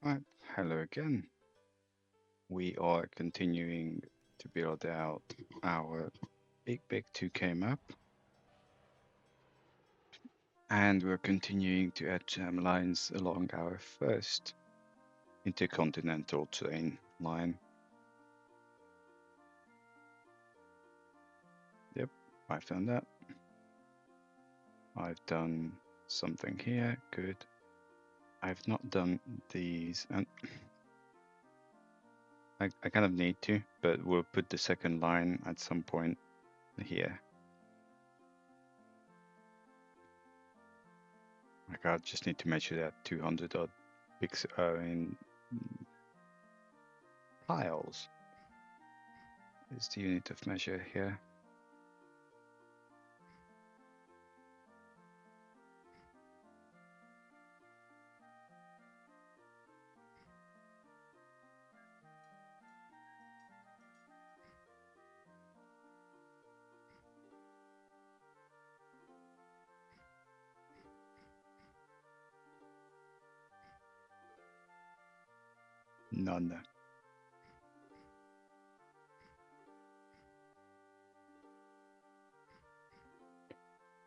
Right, hello again. We are continuing to build out our big 2K map, and we're continuing to add jam lines along our first intercontinental train line. Yep, I've done that. I've done something here, good. I've not done these, and I kind of need to, but we'll put the second line at some point here. Like I just need to measure that 200 odd pixels in piles is the unit of measure here. None.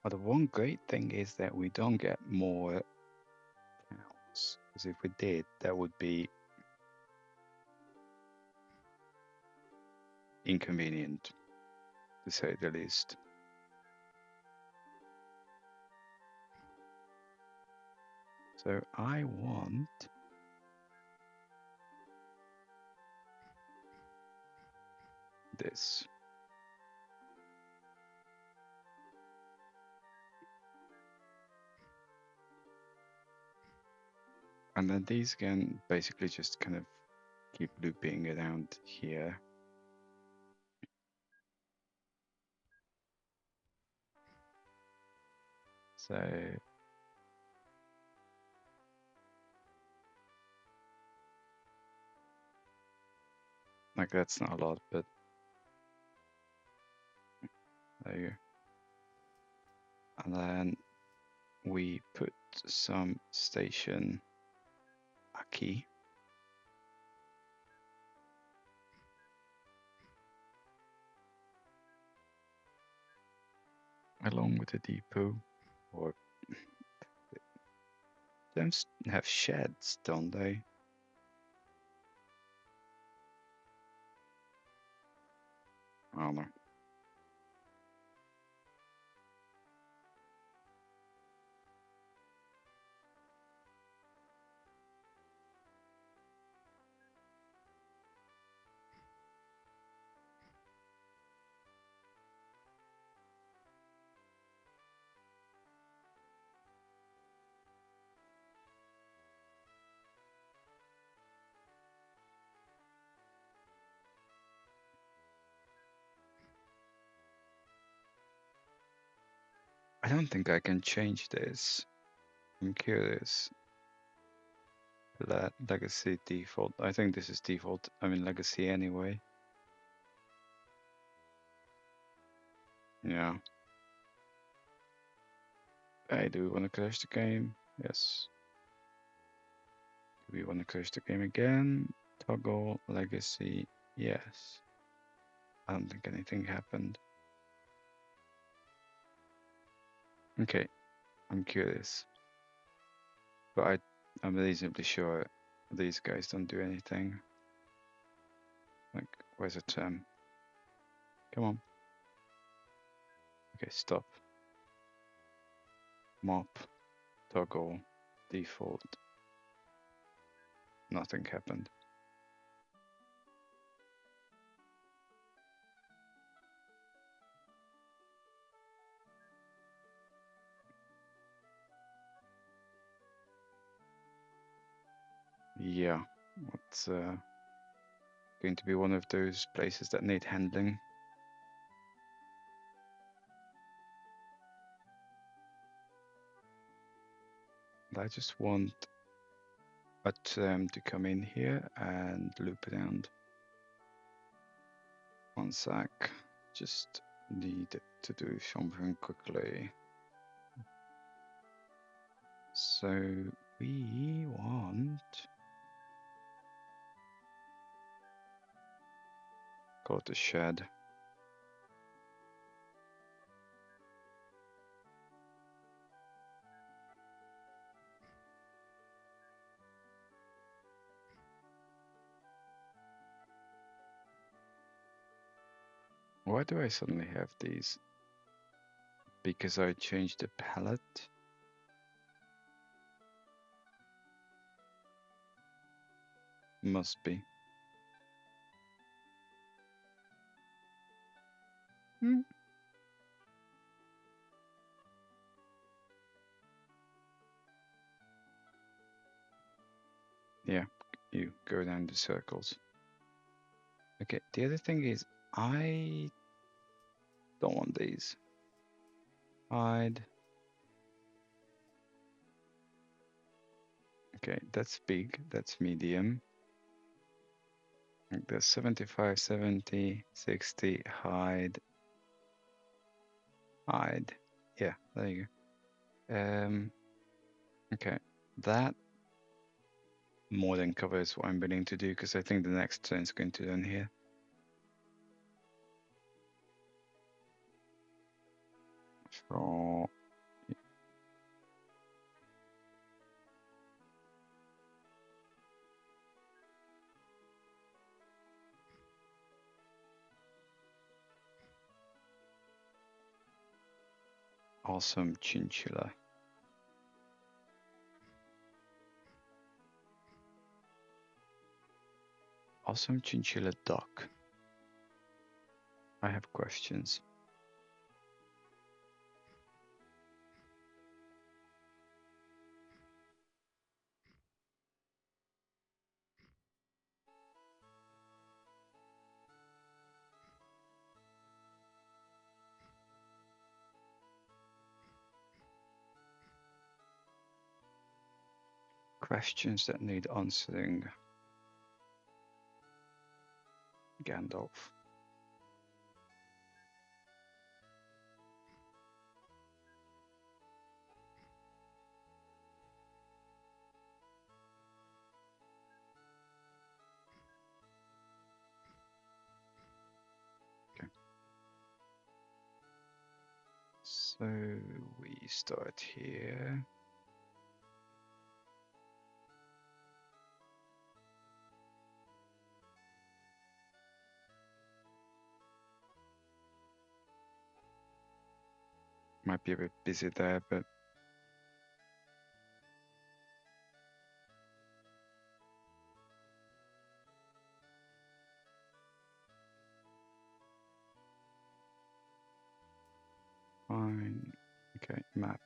But the one great thing is that we don't get more counts, because if we did, that would be inconvenient, to say the least. So I want this. And then these can basically just kind of keep looping around here. So like that's not a lot, but there you go. And then we put some station Aki along with the depot, or they don't have sheds, don't they? I don't know. I don't think I can change this. I'm curious. Let legacy default. I think this is default. I mean legacy anyway. Yeah. I do want to crash the game. Yes. Do we want to crash the game again? Toggle legacy. Yes. I don't think anything happened. Okay. I'm curious. But I'm reasonably sure these guys don't do anything. Like, where's the term? Come on. Okay, stop. Mop. Toggle. Default. Nothing happened. Yeah, it's going to be one of those places that need handling. I just want a term to come in here and loop around. One sec, just need to do something quickly. So we want call it a shed. Why do I suddenly have these? Because I changed the palette? Must be. Hmm. Yeah, you go down the circles. Okay, the other thing is I don't want these. Hide. Okay, that's big, that's medium. There's 75, 70, 60, hide. Hide. Yeah, there you go. Okay, that more than covers what I'm willing to do because I think the next turn is going to done here. So awesome chinchilla. Awesome chinchilla duck. I have questions. Questions that need answering. Gandalf. Okay. So we start here. Might be a bit busy there, but fine. Okay, map.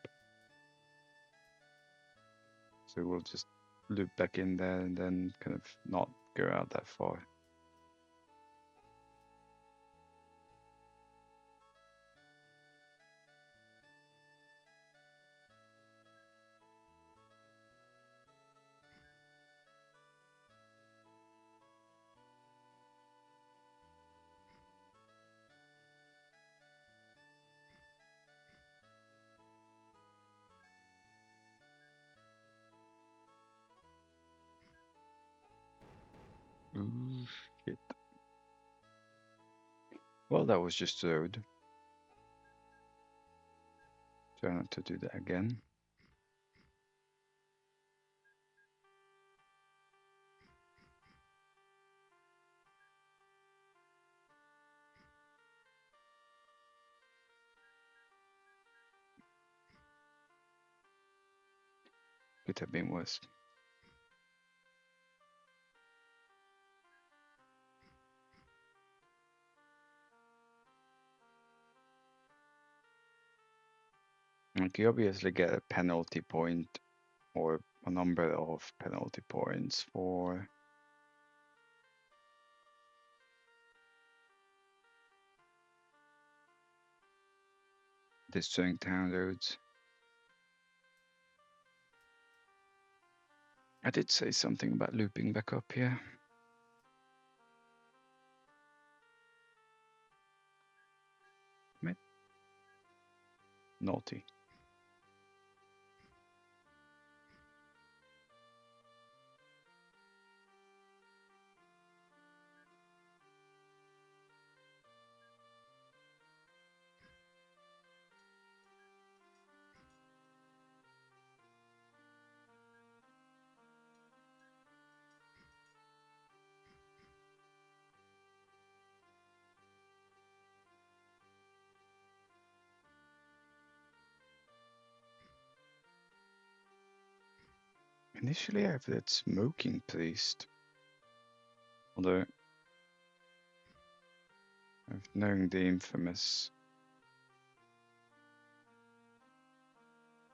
So we'll just loop back in there and then kind of not go out that far. Ooh, shit. Well, that was just the road. Try not to do that again. Could have been worse. Like you obviously get a penalty point or a number of penalty points for destroying town roads. I did say something about looping back up here. Naughty. Initially, I have that smoking priest. Although, knowing the infamous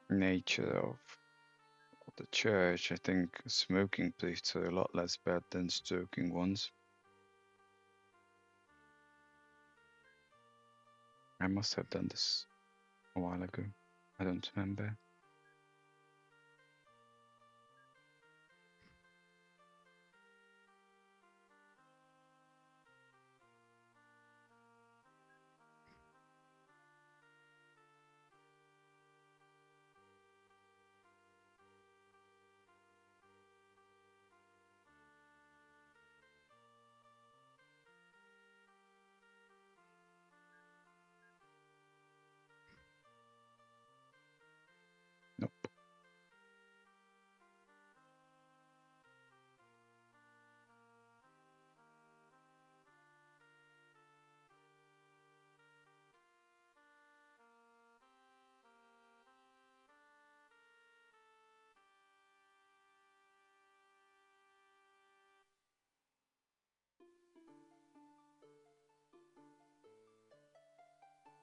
nature of the church, I think smoking priests are a lot less bad than stroking ones. I must have done this a while ago. I don't remember. Nope.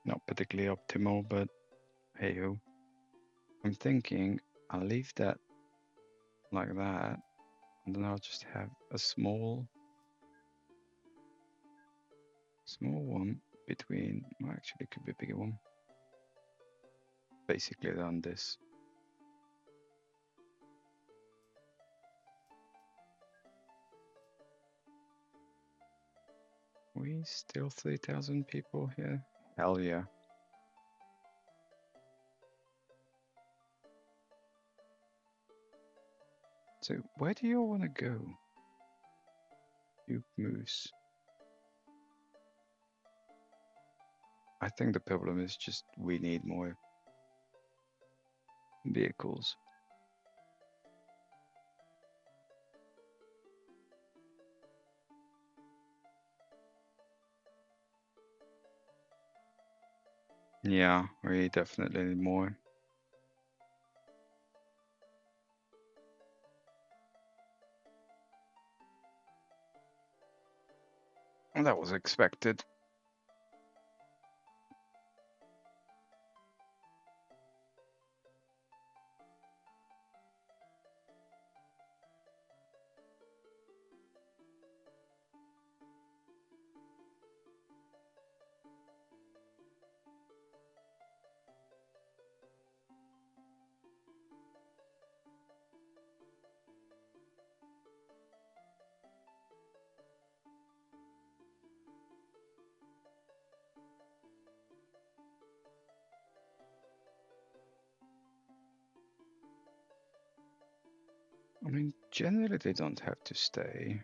Not particularly optimal, but hey ho. I'm thinking I'll leave that like that, and then I'll just have a small one between, well, actually it could be a bigger one. Basically around this. We still 3,000 people here? Hell yeah. So where do you all want to go? You moose. I think the problem is just we need more vehicles. Yeah, we definitely need more. That was expected. I mean, generally they don't have to stay.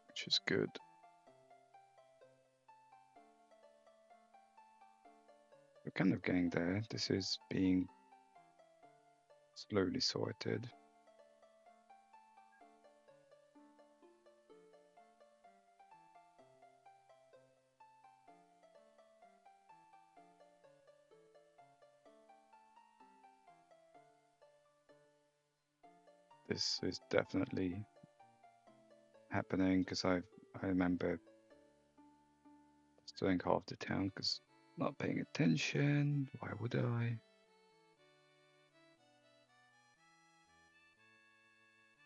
Which is good. We're kind of getting there. This is being slowly sorted. This is definitely happening because I remember destroying half the town because not paying attention. Why would I?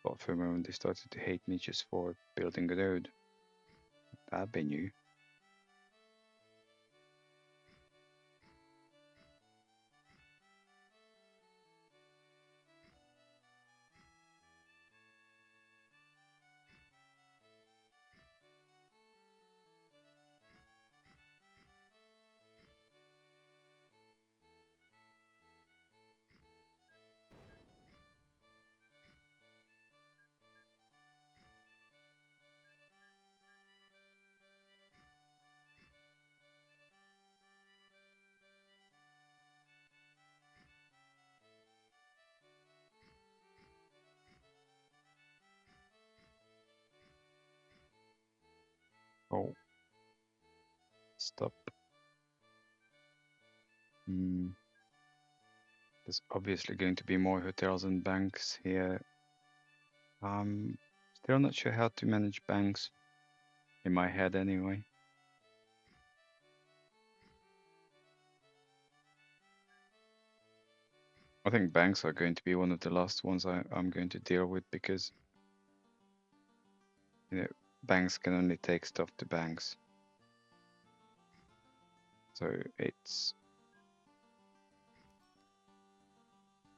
But for a moment they started to hate me just for building a road. That'd be new. Oh, stop. There's obviously going to be more hotels and banks here. Still not sure how to manage banks in my head anyway. I think banks are going to be one of the last ones I'm going to deal with, because banks can only take stuff to banks. So it's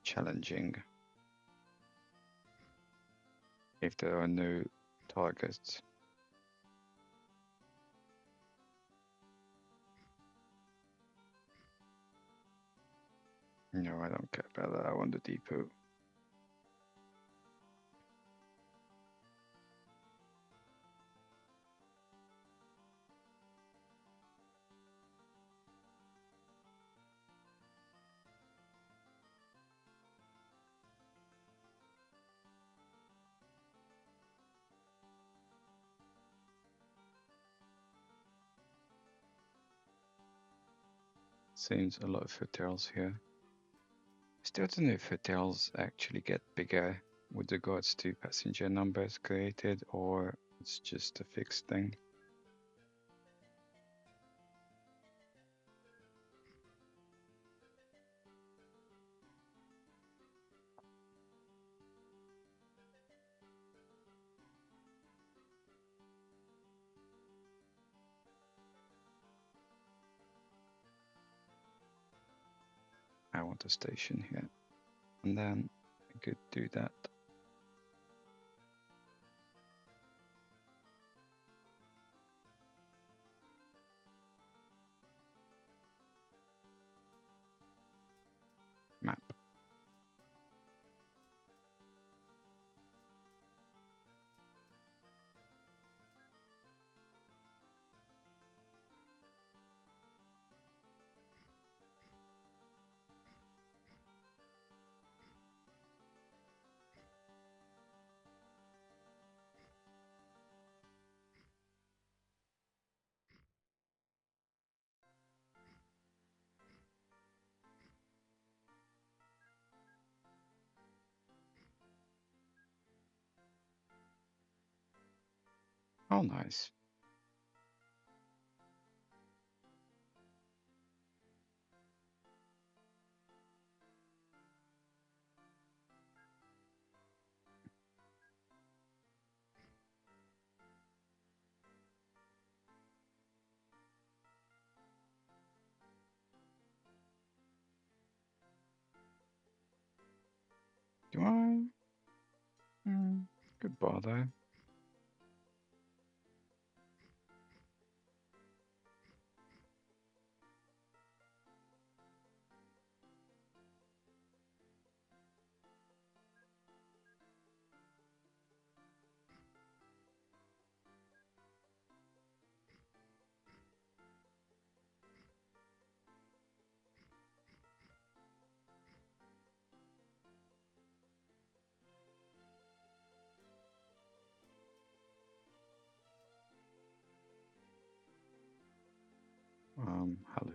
challenging if there are no targets. No, I don't care about that. I want the depot. Seems a lot of hotels here. Still don't know if hotels actually get bigger with regards to passenger numbers created, or it's just a fixed thing. I want a station here, and then I could do that. Map. Oh, nice. Do I? Good bother. Hello.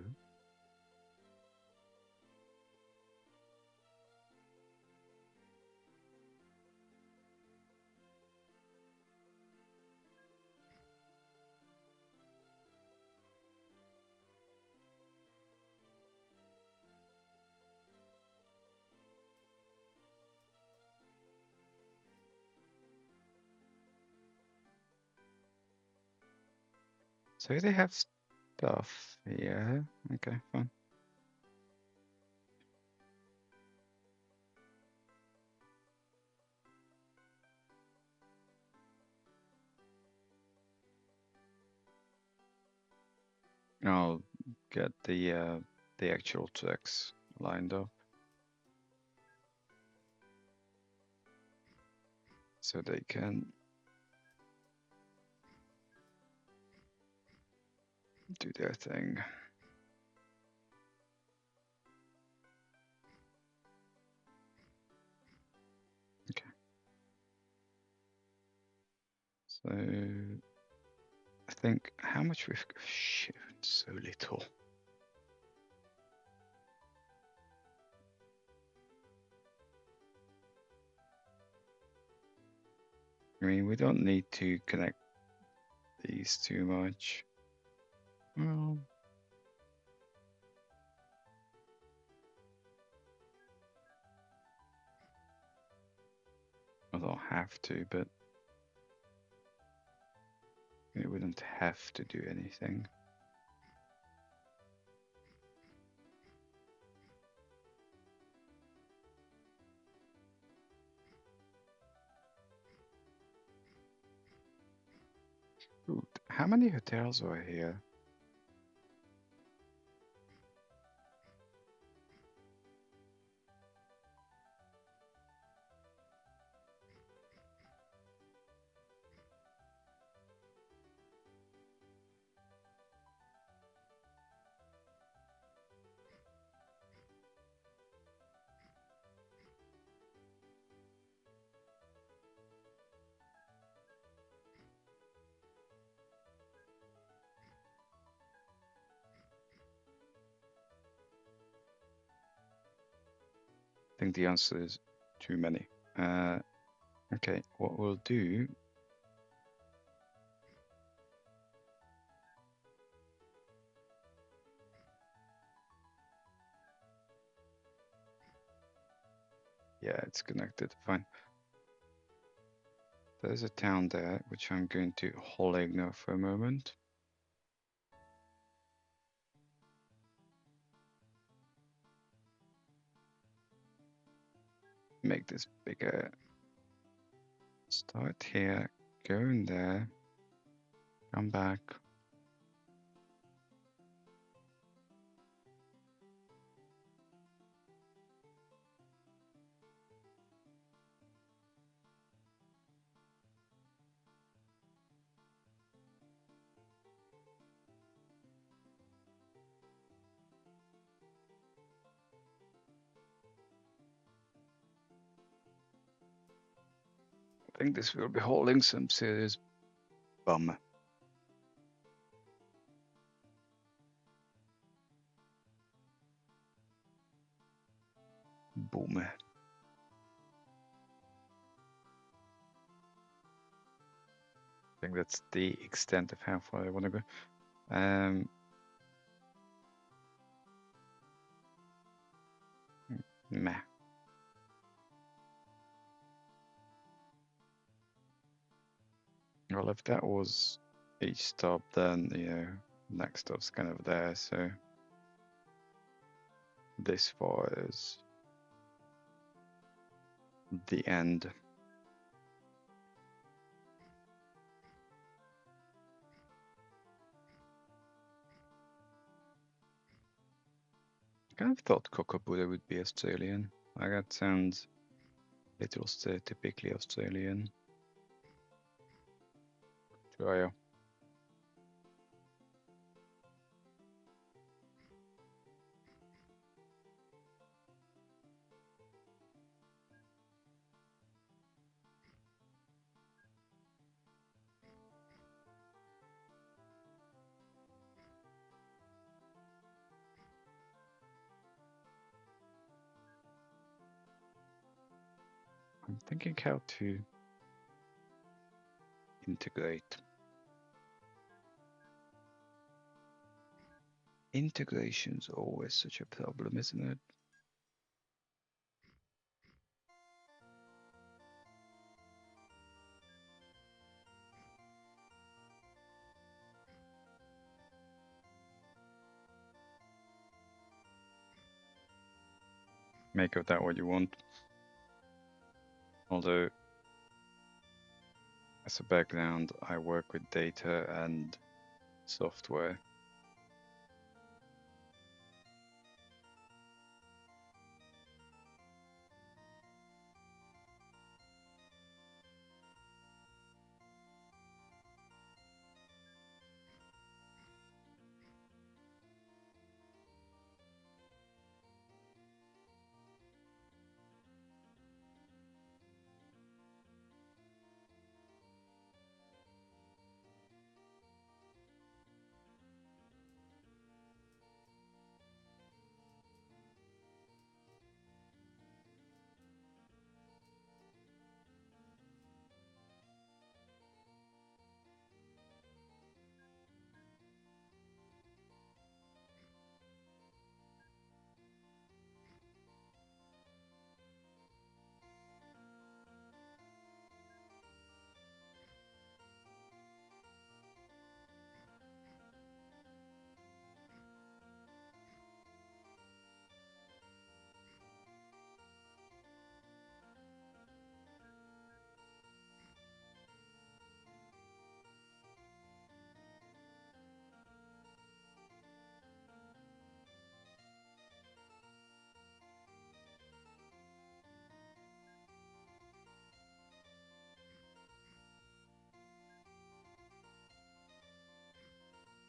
So they have stuff here. Okay, fine. I'll get the actual tracks lined up so they can do their thing. Okay. So I think how much we've shoot so little. I mean, we don't need to connect these too much. Well, I don't have to, but we wouldn't have to do anything. Ooh, how many hotels are here? I think the answer is too many. Okay, what we'll do. Yeah, it's connected. Fine. There's a town there, which I'm going to ignore for a moment. Make this bigger. Start here, go in there, come back. I think this will be holding some serious bum. Boom. I think that's the extent of how far I want to go. Meh. Well, if that was each stop, then, you know, next stop's kind of there, so this far is the end. I kind of thought Cocobuda would be Australian. Like, that sounds little stereotypically Australian. Try. I'm thinking how to integrate. Integration's always such a problem, isn't it? Make of that what you want. Although, as a background, I work with data and software.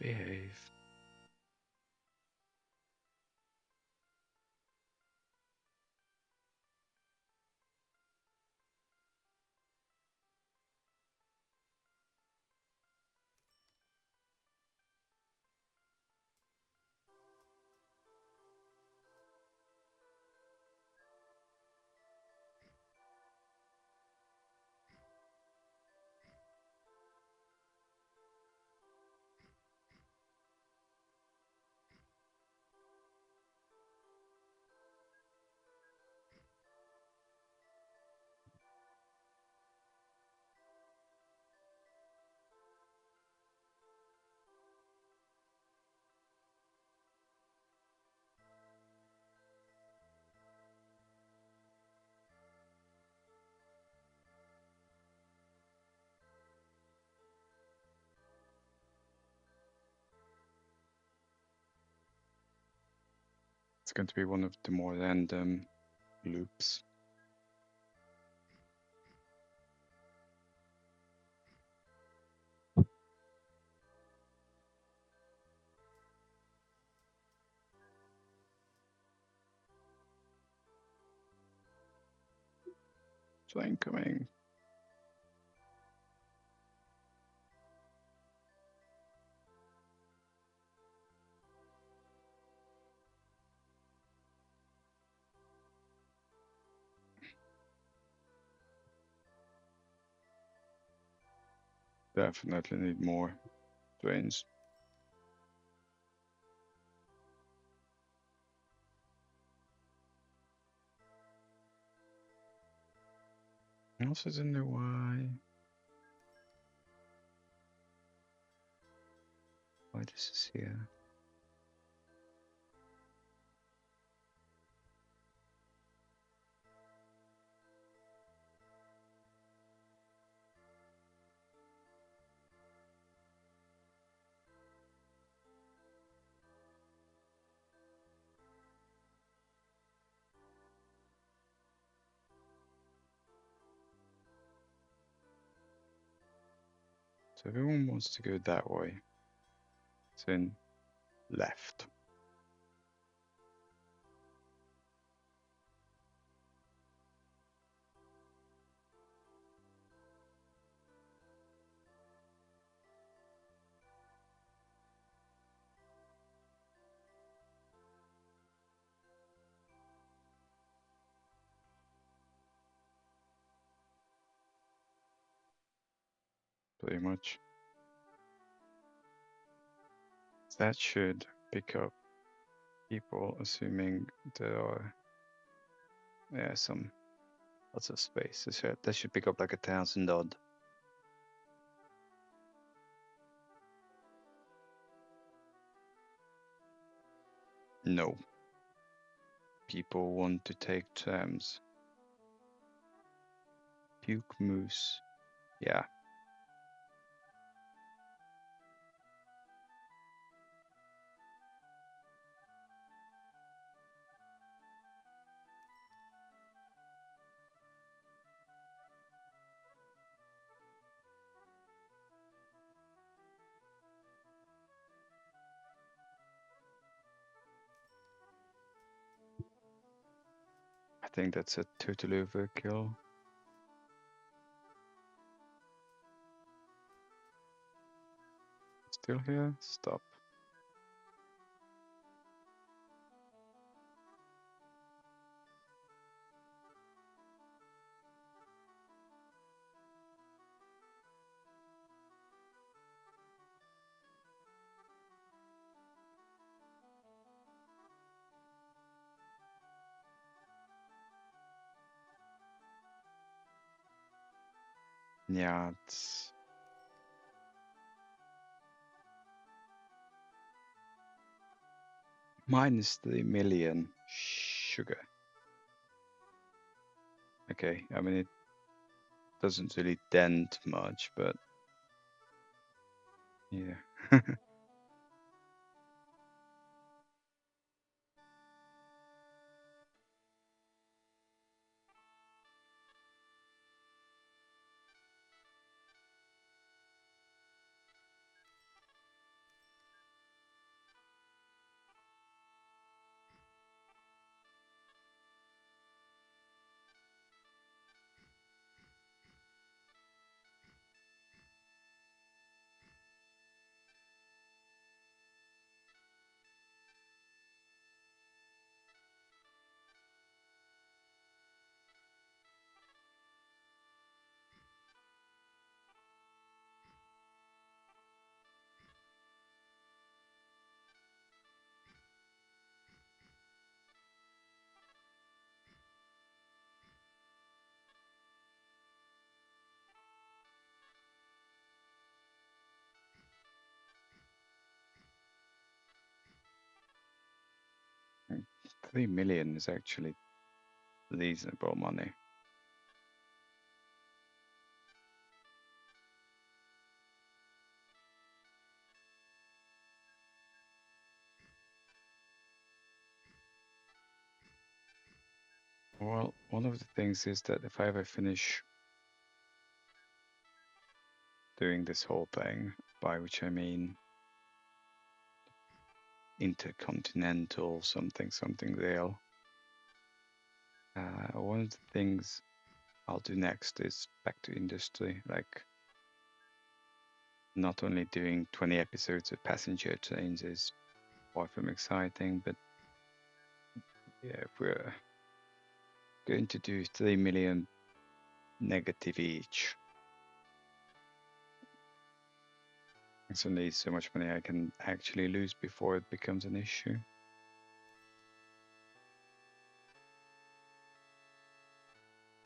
Behave. It's going to be one of the more random loops. Train coming. Definitely need more trains. I also don't know why this is here. So everyone wants to go that way. It's in left. Pretty much. That should pick up people, assuming there are some lots of space. That should pick up like 1,000 odd. No. People want to take trams. Puke Moose. Yeah. I think that's a total overkill. Still here? Stop. Yeah, it's minus 3 million sugar. Okay, I mean, it doesn't really dent much, but yeah. 3 million is actually reasonable money. Well, one of the things is that if I ever finish doing this whole thing, by which I mean intercontinental something rail, one of the things I'll do next is back to industry, like not only doing 20 episodes of passenger trains is far from exciting, but yeah, if we're going to do 3 million negative each, it's only so much money I can actually lose before it becomes an issue.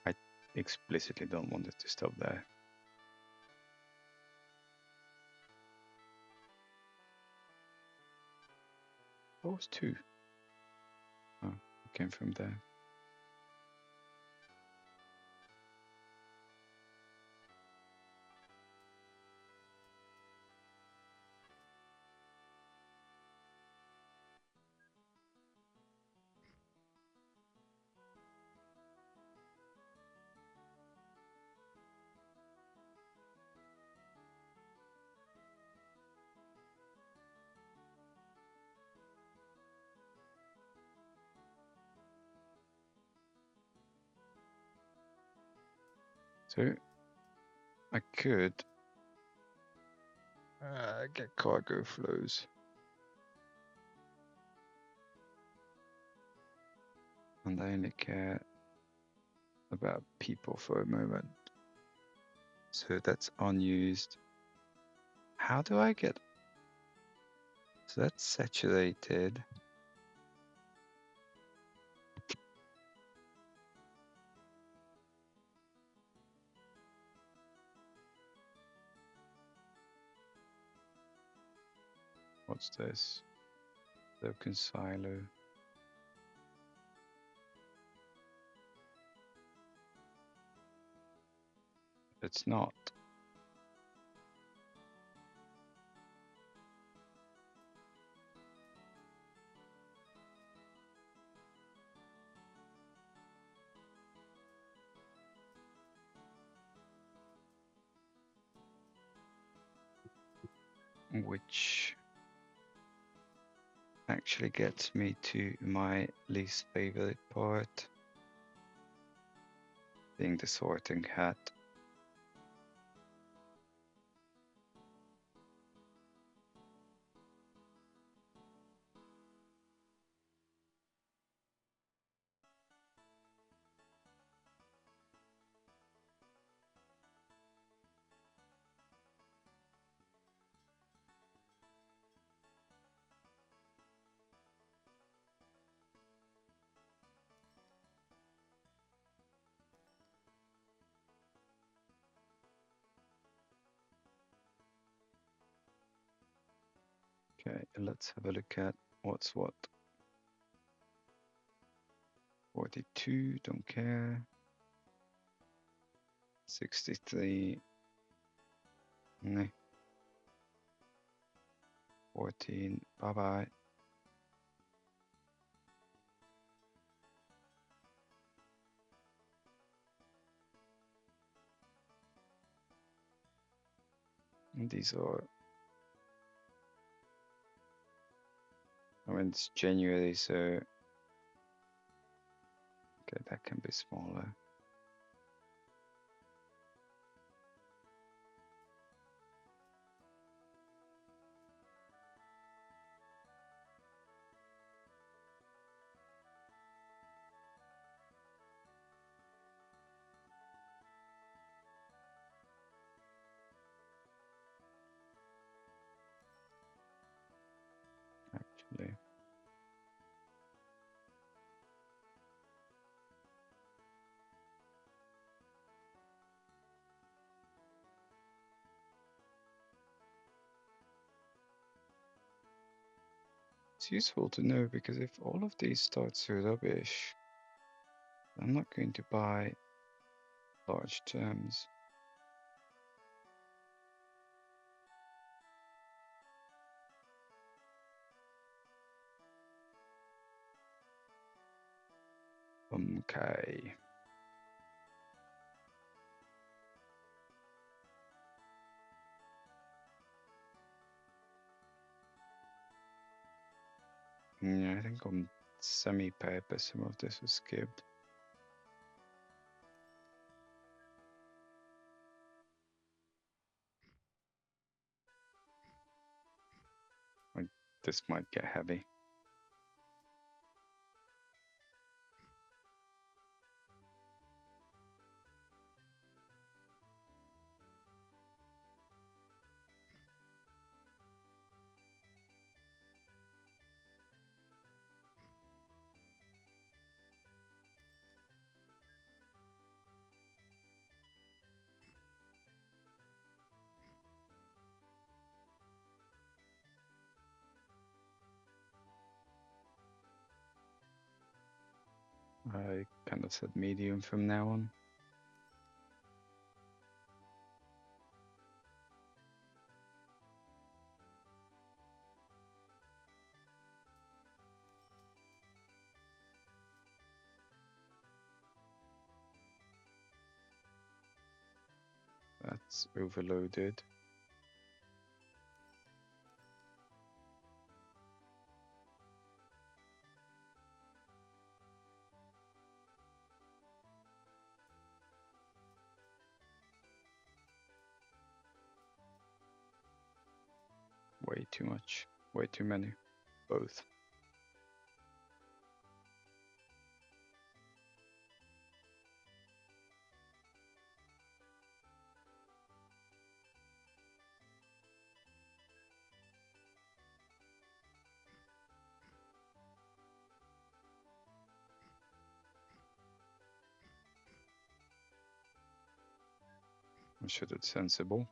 I explicitly don't want it to stop there. What was 2? Oh, it came from there. So I could get cargo flows. And I only care about people for a moment. So that's unused. How do I get? So that's saturated. What's this? Broken silo. It's not. Which actually gets me to my least favorite part, being the sorting hat. Okay, let's have a look at what's what. 42, don't care. 63, meh. 14, bye-bye. And these are, I mean, it's January, so okay, that can be smaller. Actually. It's useful to know because if all of these start so rubbish, I'm not going to buy large terms. Okay. Yeah, I think on semi-purpose some of this was skipped. Like, this might get heavy. I kind of said medium from now on. That's overloaded. Way too much. Way too many. Both. I'm sure that's sensible.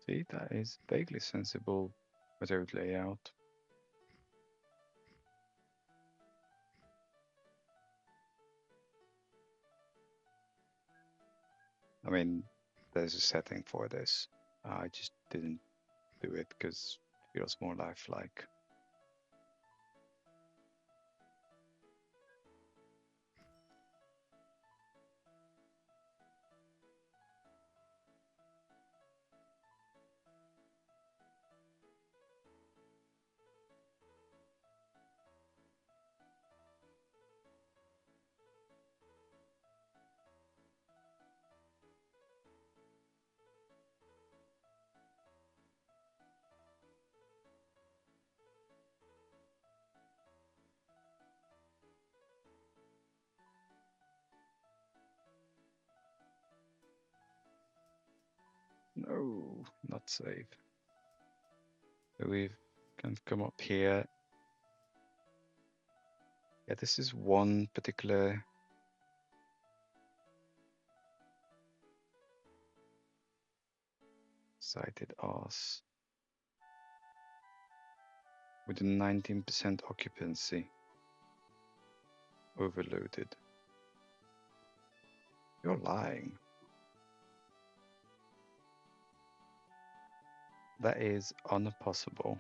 See, that is vaguely sensible road layout. I mean, there's a setting for this. I just didn't do it because it feels more lifelike. No, not safe. So we've kind of come up here. Yeah, this is one particular sited arse with a 19% occupancy. Overloaded. You're lying. That is impossible.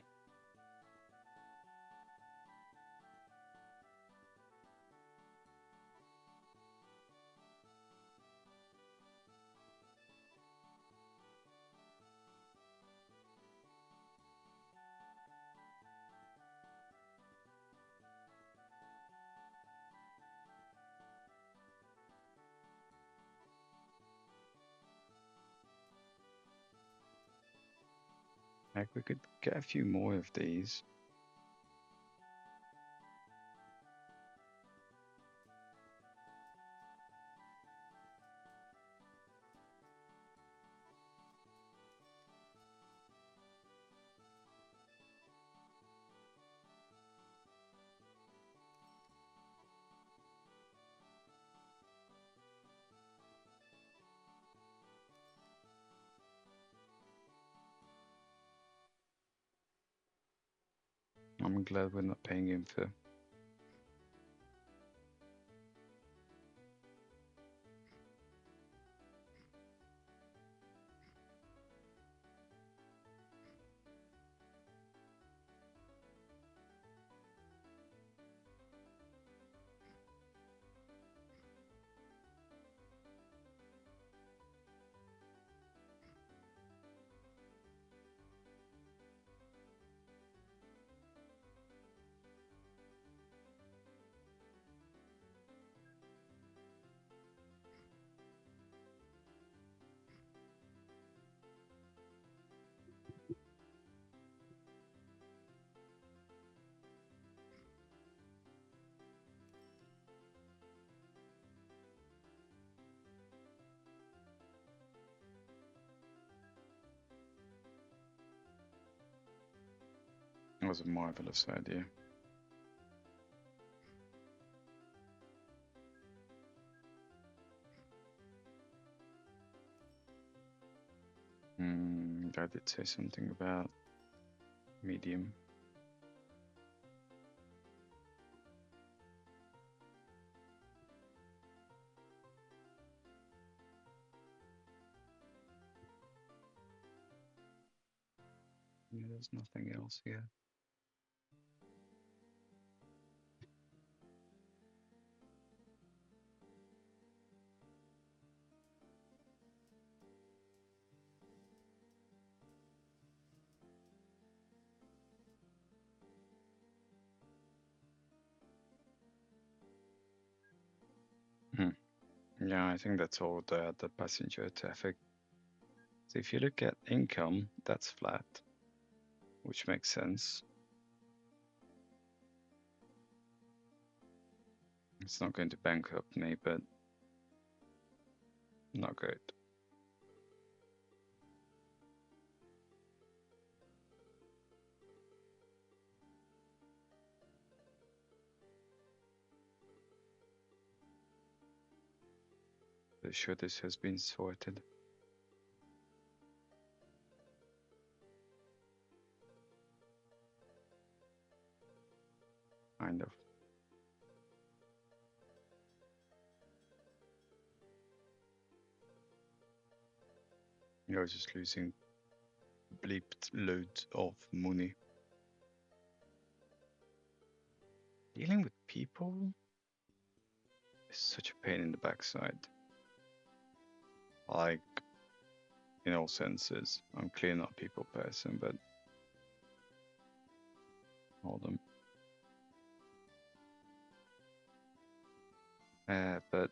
Like, we could get a few more of these. I'm glad we're not paying him for. It was a marvelous idea. I did say something about medium. Yeah, there's nothing else here. Yeah, I think that's all the passenger traffic. So if you look at income, that's flat, which makes sense. It's not going to bankrupt me, but not good. Pretty sure this has been sorted. Kind of. You're just losing bleeped loads of money. Dealing with people is such a pain in the backside. Like, in all senses. I'm clearly not a people person, but hold on. But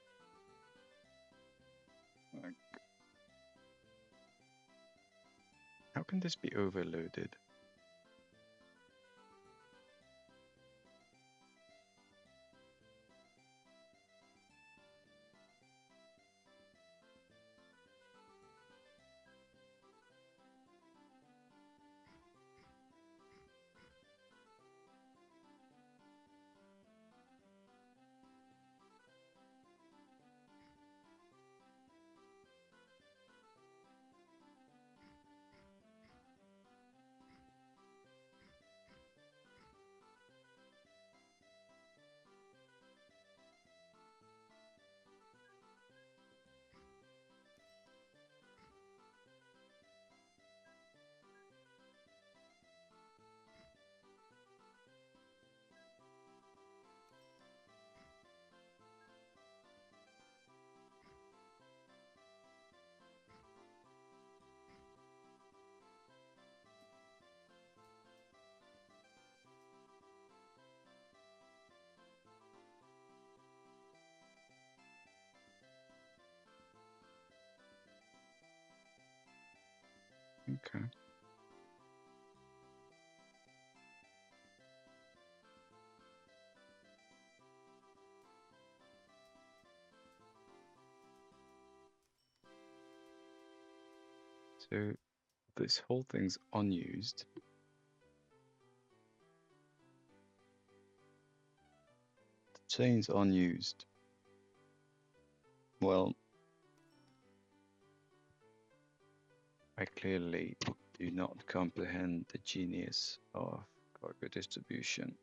like, how can this be overloaded? Okay. So this whole thing's unused. The chain's unused. Well, I clearly do not comprehend the genius of cargo distribution.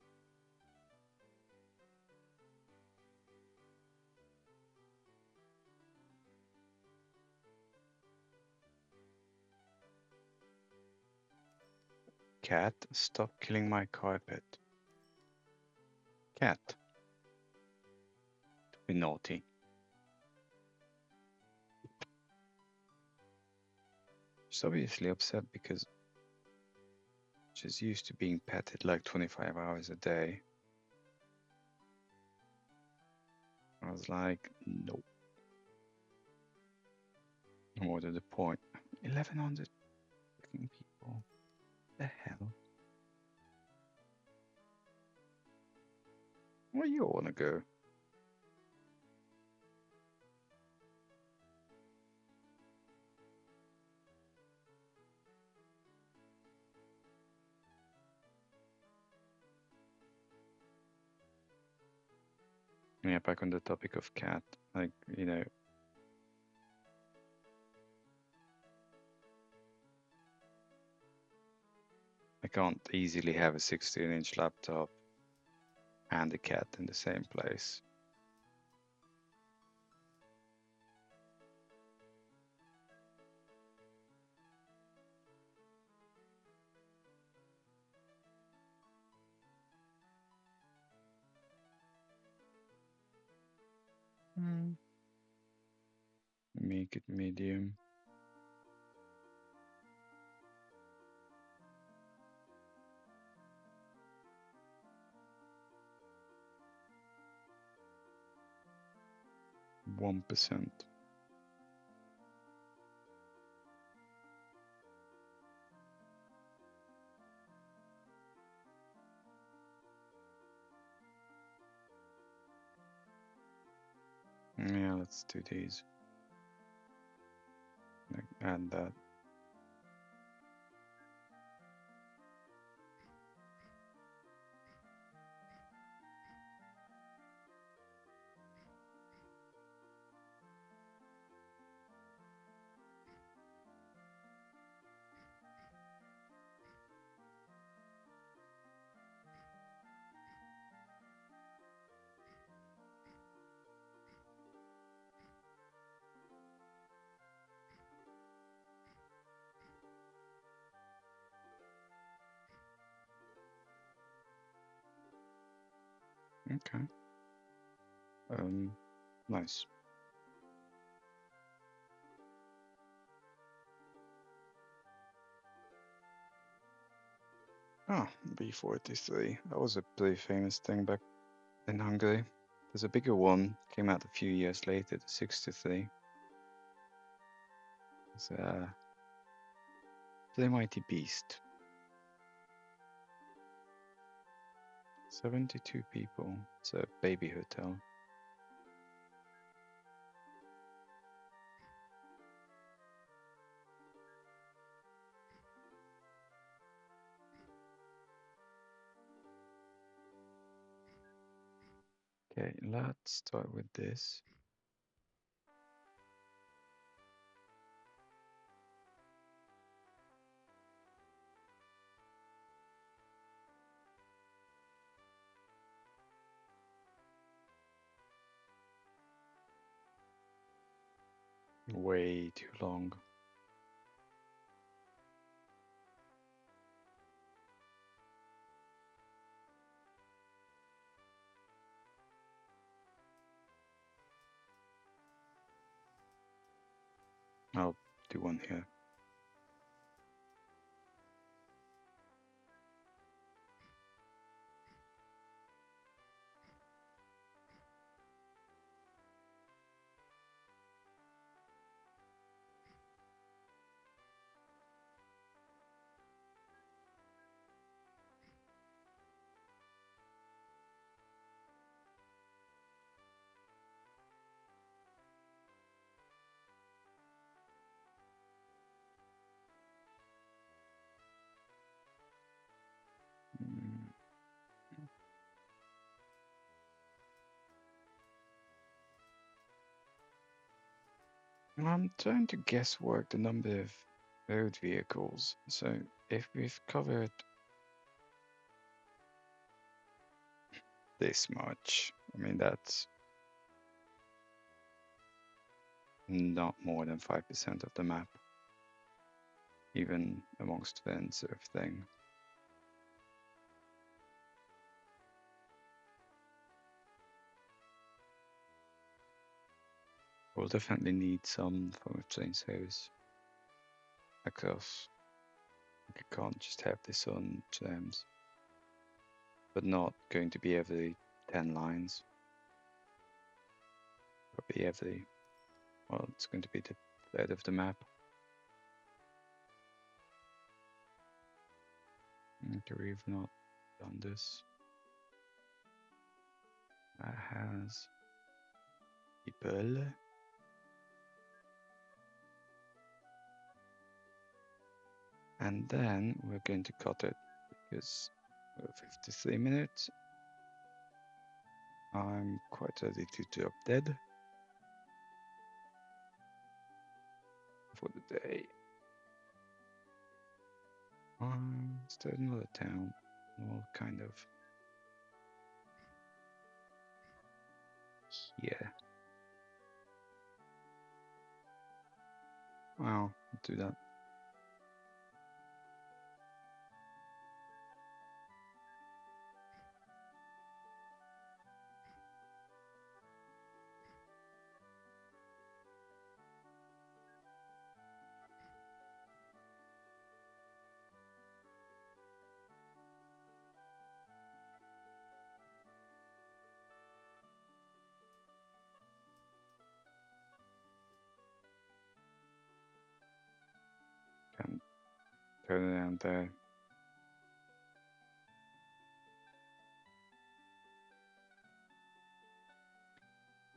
Cat, stop killing my carpet. Cat. Be naughty. She's obviously upset because she's used to being petted like 25 hours a day. I was like, nope. More to the point. 1,100 fucking people. The hell? Where you wanna go? Yeah, back on the topic of cat, like, you know, I can't easily have a 16-inch laptop and a cat in the same place. Make it medium. %. Yeah, let's do these. Like, add that. Okay. Nice. Ah, B43. That was a pretty famous thing back in Hungary. There's a bigger one, came out a few years later, the 63. It's a pretty mighty beast. 72 people. It's a baby hotel. Okay, let's start with this. Way too long. I'll do one here. Mm. I'm trying to guesswork the number of road vehicles. So if we've covered this much. I mean, that's not more than 5% of the map, even amongst fence everything. We'll definitely need some form of chainsaws, because you can't just have this on gems, but not going to be every 10 lines. Probably every, well, it's going to be the third of the map. Okay, we've not done this. That has people. And then we're going to cut it because we're 53 minutes. I'm quite ready to drop dead for the day. Is there another town? Well, kind of here. Wow, I'll do that. Can turn around there.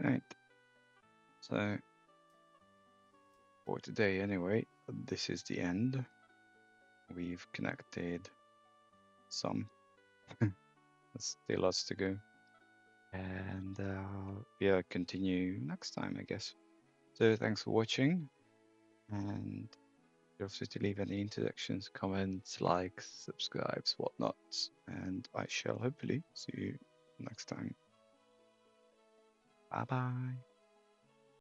Right. So for today anyway, this is the end. We've connected some. There's still lots to go. And yeah, continue next time, I guess. So thanks for watching, and feel free to leave any introductions, comments, likes, subscribes, whatnot, and I shall hopefully see you next time. Bye bye.